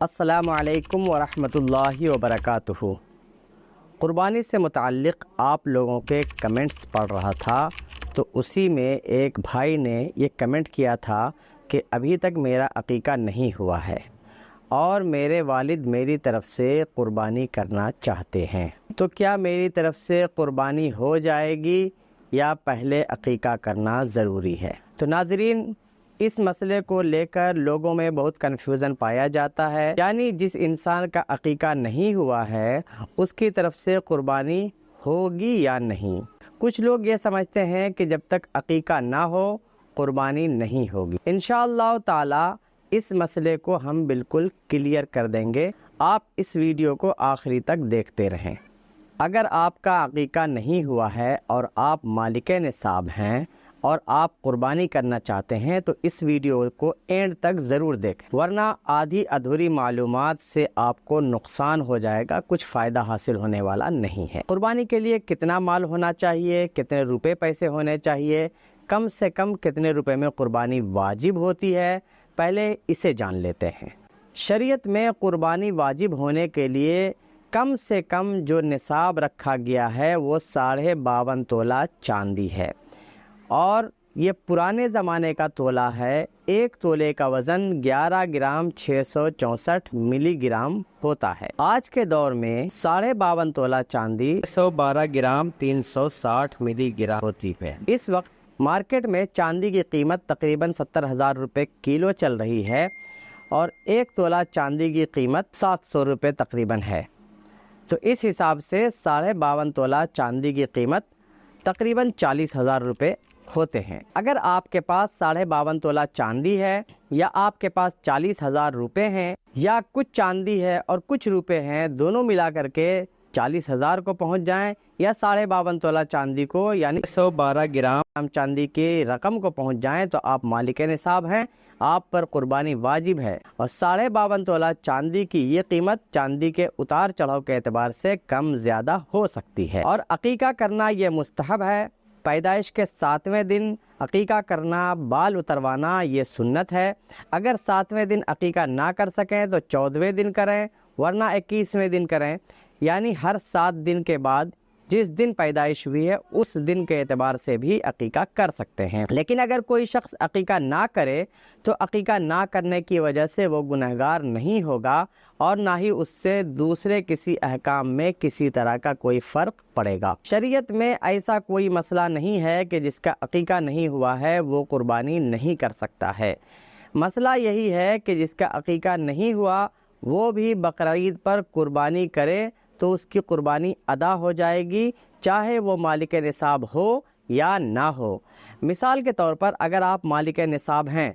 السلام علیکم ورحمۃ اللہ وبرکاتہ۔ قربانی سے متعلق آپ لوگوں کے کمنٹس پڑھ رہا تھا تو اسی میں ایک بھائی نے یہ کمنٹ کیا تھا کہ ابھی تک میرا عقیقہ نہیں ہوا ہے اور میرے والد میری طرف سے قربانی کرنا چاہتے ہیں، تو کیا میری طرف سے قربانی ہو جائے گی یا پہلے عقیقہ کرنا ضروری ہے؟ تو ناظرین، اس مسئلے کو لے کر لوگوں میں بہت کنفیوژن پایا جاتا ہے، یعنی جس انسان کا عقیقہ نہیں ہوا ہے اس کی طرف سے قربانی ہوگی یا نہیں۔ کچھ لوگ یہ سمجھتے ہیں کہ جب تک عقیقہ نہ ہو قربانی نہیں ہوگی۔ انشاءاللہ تعالی اس مسئلے کو ہم بالکل کلیئر کر دیں گے، آپ اس ویڈیو کو آخری تک دیکھتے رہیں۔ اگر آپ کا عقیقہ نہیں ہوا ہے اور آپ مالک نصاب ہیں اور آپ قربانی کرنا چاہتے ہیں تو اس ویڈیو کو اینڈ تک ضرور دیکھیں، ورنہ آدھی ادھوری معلومات سے آپ کو نقصان ہو جائے گا، کچھ فائدہ حاصل ہونے والا نہیں ہے۔ قربانی کے لیے کتنا مال ہونا چاہیے، کتنے روپے پیسے ہونے چاہیے، کم سے کم کتنے روپے میں قربانی واجب ہوتی ہے، پہلے اسے جان لیتے ہیں۔ شریعت میں قربانی واجب ہونے کے لیے کم سے کم جو نصاب رکھا گیا ہے وہ 52.5 تولہ چاندی ہے، اور یہ پرانے زمانے کا تولہ ہے۔ ایک تولے کا وزن 11 گرام 664 ملی گرام ہوتا ہے۔ آج کے دور میں 52.5 تولہ چاندی 112 گرام 360 ملی گرام ہوتی ہے۔ اس وقت مارکیٹ میں چاندی کی قیمت تقریباً 70,000 روپے کلو چل رہی ہے، اور ایک تولہ چاندی کی قیمت 700 روپے تقریباً ہے۔ تو اس حساب سے 52.5 تولہ چاندی کی قیمت تقریباً 40,000 روپے ہوتے ہیں۔ اگر آپ کے پاس 52.5 تولہ چاندی ہے، یا آپ کے پاس 40,000 روپے ہیں، یا کچھ چاندی ہے اور کچھ روپے ہیں، دونوں ملا کر کے 40,000 کو پہنچ جائیں، یا 52.5 تولہ چاندی کو یعنی 112 گرام چاندی کی رقم کو پہنچ جائیں، تو آپ مالک نصاب ہیں، آپ پر قربانی واجب ہے۔ اور 52.5 تولہ چاندی کی یہ قیمت چاندی کے اتار چڑھاؤ کے اعتبار سے کم زیادہ ہو سکتی ہے۔ اور عقیقہ کرنا یہ مستحب ہے۔ پیدائش کے 7ویں دن عقیقہ کرنا، بال اتروانا یہ سنت ہے۔ اگر 7ویں دن عقیقہ نہ کر سکیں تو 14ویں دن کریں، ورنہ 21ویں دن کریں، یعنی ہر 7 دن کے بعد جس دن پیدائش ہوئی ہے اس دن کے اعتبار سے بھی عقیقہ کر سکتے ہیں۔ لیکن اگر کوئی شخص عقیقہ نہ کرے تو عقیقہ نہ کرنے کی وجہ سے وہ گنہگار نہیں ہوگا، اور نہ ہی اس سے دوسرے کسی احکام میں کسی طرح کا کوئی فرق پڑے گا۔ شریعت میں ایسا کوئی مسئلہ نہیں ہے کہ جس کا عقیقہ نہیں ہوا ہے وہ قربانی نہیں کر سکتا ہے۔ مسئلہ یہی ہے کہ جس کا عقیقہ نہیں ہوا وہ بھی بقرعید پر قربانی کرے تو اس کی قربانی ادا ہو جائے گی، چاہے وہ مالک نصاب ہو یا نہ ہو۔ مثال کے طور پر اگر آپ مالک نصاب ہیں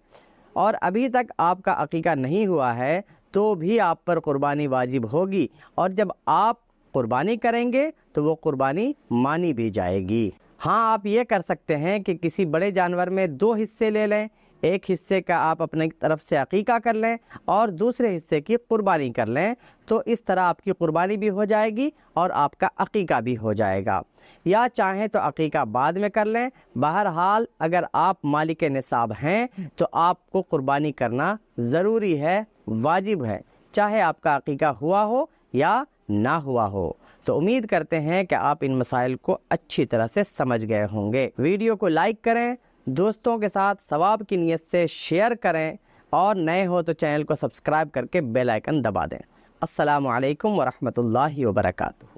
اور ابھی تک آپ کا عقیقہ نہیں ہوا ہے تو بھی آپ پر قربانی واجب ہوگی، اور جب آپ قربانی کریں گے تو وہ قربانی مانی بھی جائے گی۔ ہاں، آپ یہ کر سکتے ہیں کہ کسی بڑے جانور میں 2 حصے لے لیں، ایک حصے کا آپ اپنے طرف سے عقیقہ کر لیں اور دوسرے حصے کی قربانی کر لیں، تو اس طرح آپ کی قربانی بھی ہو جائے گی اور آپ کا عقیقہ بھی ہو جائے گا۔ یا چاہیں تو عقیقہ بعد میں کر لیں، بہرحال اگر آپ مالک نصاب ہیں تو آپ کو قربانی کرنا ضروری ہے، واجب ہے، چاہے آپ کا عقیقہ ہوا ہو یا نہ ہوا ہو۔ تو امید کرتے ہیں کہ آپ ان مسائل کو اچھی طرح سے سمجھ گئے ہوں گے۔ ویڈیو کو لائک کریں، دوستوں کے ساتھ ثواب کی نیت سے شیئر کریں، اور نئے ہو تو چینل کو سبسکرائب کر کے بیل آئیکن دبا دیں۔ السلام علیکم ورحمۃ اللہ وبرکاتہ۔